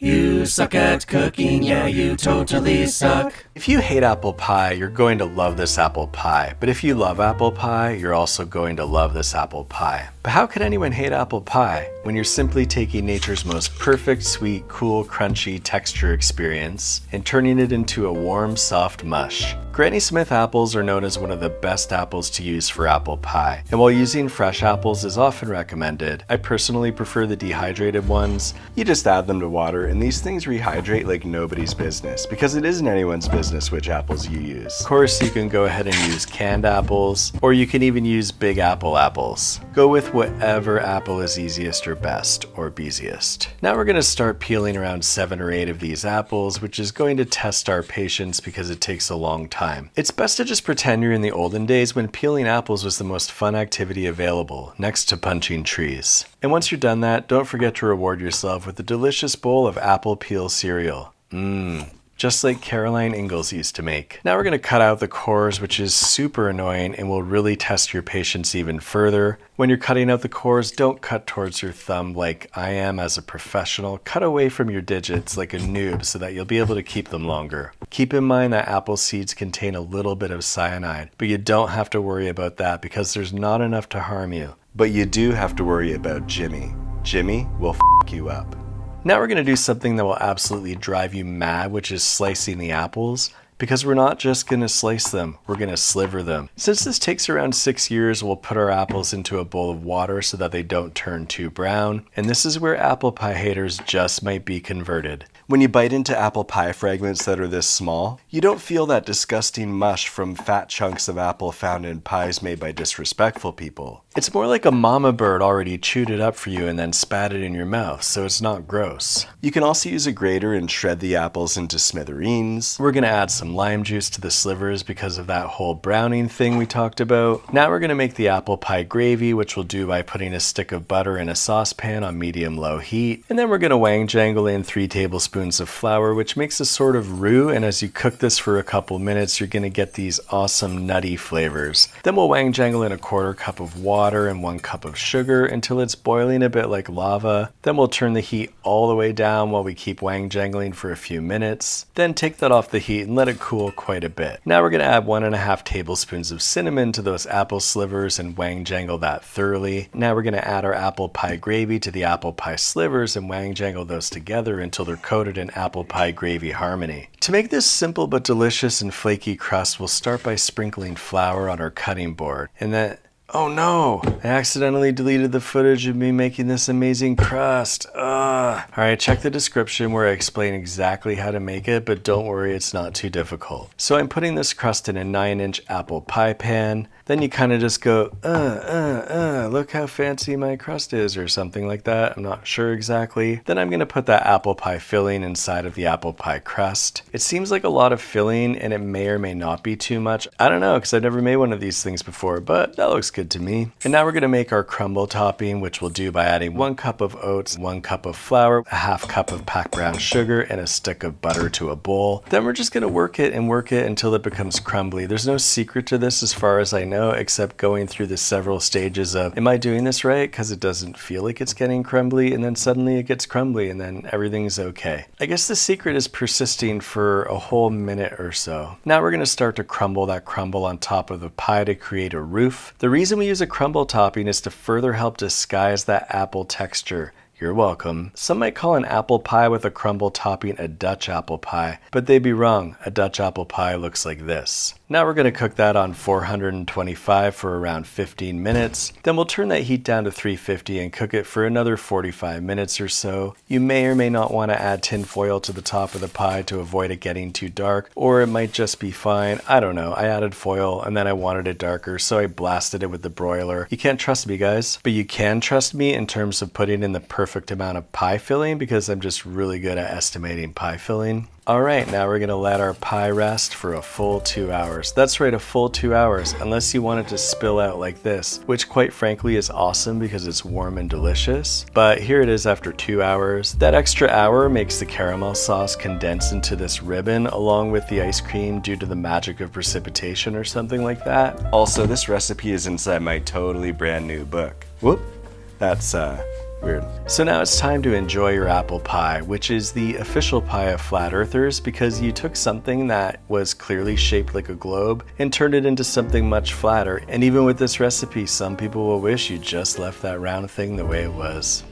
You suck at cooking, yeah, you totally suck. If you hate apple pie, you're going to love this apple pie. But if you love apple pie, you're also going to love this apple pie. But how could anyone hate apple pie when you're simply taking nature's most perfect, sweet, cool, crunchy texture experience and turning it into a warm, soft mush? Granny Smith apples are known as one of the best apples to use for apple pie. And while using fresh apples is often recommended, I personally prefer the dehydrated ones. You just add them to water and these things rehydrate like nobody's business, because it isn't anyone's business which apples you use. Of course, you can go ahead and use canned apples, or you can even use Big Apple apples. Go with whatever apple is easiest or best, or beesiest. Now we're going to start peeling around 7 or 8 of these apples, which is going to test our patience because it takes a long time. It's best to just pretend you're in the olden days when peeling apples was the most fun activity available, next to punching trees. And once you're done that, don't forget to reward yourself with a delicious bowl of apple peel cereal. Just like Caroline Ingalls used to make. Now we're going to cut out the cores, which is super annoying and will really test your patience even further. When you're cutting out the cores, don't cut towards your thumb like I am as a professional. Cut away from your digits like a noob so that you'll be able to keep them longer. Keep in mind that apple seeds contain a little bit of cyanide, but you don't have to worry about that because there's not enough to harm you. But you do have to worry about Jimmy. Jimmy will f you up. Now we're going to do something that will absolutely drive you mad, which is slicing the apples. Because we're not just going to slice them, we're going to sliver them. Since this takes around 6 years, we'll put our apples into a bowl of water so that they don't turn too brown. And this is where apple pie haters just might be converted. When you bite into apple pie fragments that are this small, you don't feel that disgusting mush from fat chunks of apple found in pies made by disrespectful people. It's more like a mama bird already chewed it up for you and then spat it in your mouth, so it's not gross. You can also use a grater and shred the apples into smithereens. We're going to add some lime juice to the slivers because of that whole browning thing we talked about. Now we're going to make the apple pie gravy, which we'll do by putting a stick of butter in a saucepan on medium-low heat. And then we're going to Wangjangle in 3 tablespoons of flour, which makes a sort of roux, and as you cook this for a couple minutes, you're going to get these awesome nutty flavors. Then we'll Wangjangle in a 1/4 cup of water and 1 cup of sugar until it's boiling a bit like lava. Then we'll turn the heat all the way down while we keep Wangjangling for a few minutes. Then take that off the heat and let it cool quite a bit. Now we're going to add 1.5 tablespoons of cinnamon to those apple slivers and Wangjangle that thoroughly. Now we're going to add our apple pie gravy to the apple pie slivers and Wangjangle those together until they're coated in apple pie gravy harmony. To make this simple but delicious and flaky crust, we'll start by sprinkling flour on our cutting board. And then, oh no, I accidentally deleted the footage of me making this amazing crust. Alright, check the description where I explain exactly how to make it, but don't worry, it's not too difficult. So I'm putting this crust in a 9-inch apple pie pan. Then you kind of just go, look how fancy my crust is, or something like that. I'm not sure exactly. Then I'm going to put that apple pie filling inside of the apple pie crust. It seems like a lot of filling, and it may or may not be too much. I don't know, because I've never made one of these things before, but that looks good to me. And now we're going to make our crumble topping, which we'll do by adding 1 cup of oats, 1 cup of flour, a 1/2 cup of packed brown sugar, and a stick of butter to a bowl. Then we're just going to work it until it becomes crumbly. There's no secret to this as far as I know, except going through the several stages of, am I doing this right? Because it doesn't feel like it's getting crumbly, and then suddenly it gets crumbly, and then everything's okay. I guess the secret is persisting for a whole minute or so. Now we're going to start to crumble that crumble on top of the pie to create a roof. The reason we use a crumble topping is to further help disguise that apple texture. You're welcome. Some might call an apple pie with a crumble topping a Dutch apple pie, but they'd be wrong. A Dutch apple pie looks like this. Now we're going to cook that on 425 for around 15 minutes. Then we'll turn that heat down to 350 and cook it for another 45 minutes or so. You may or may not want to add tin foil to the top of the pie to avoid it getting too dark, or it might just be fine. I don't know. I added foil and then I wanted it darker, so I blasted it with the broiler. You can't trust me, guys, but you can trust me in terms of putting in the perfect amount of pie filling, because I'm just really good at estimating pie filling. Alright, now we're going to let our pie rest for a full 2 hours. That's right, a full 2 hours, unless you want it to spill out like this, which quite frankly is awesome because it's warm and delicious. But here it is after 2 hours. That extra hour makes the caramel sauce condense into this ribbon along with the ice cream due to the magic of precipitation or something like that. Also, this recipe is inside my totally brand new book. Whoop! That's Weird. So now it's time to enjoy your apple pie, which is the official pie of flat earthers because you took something that was clearly shaped like a globe and turned it into something much flatter. And even with this recipe, some people will wish you just left that round thing the way it was.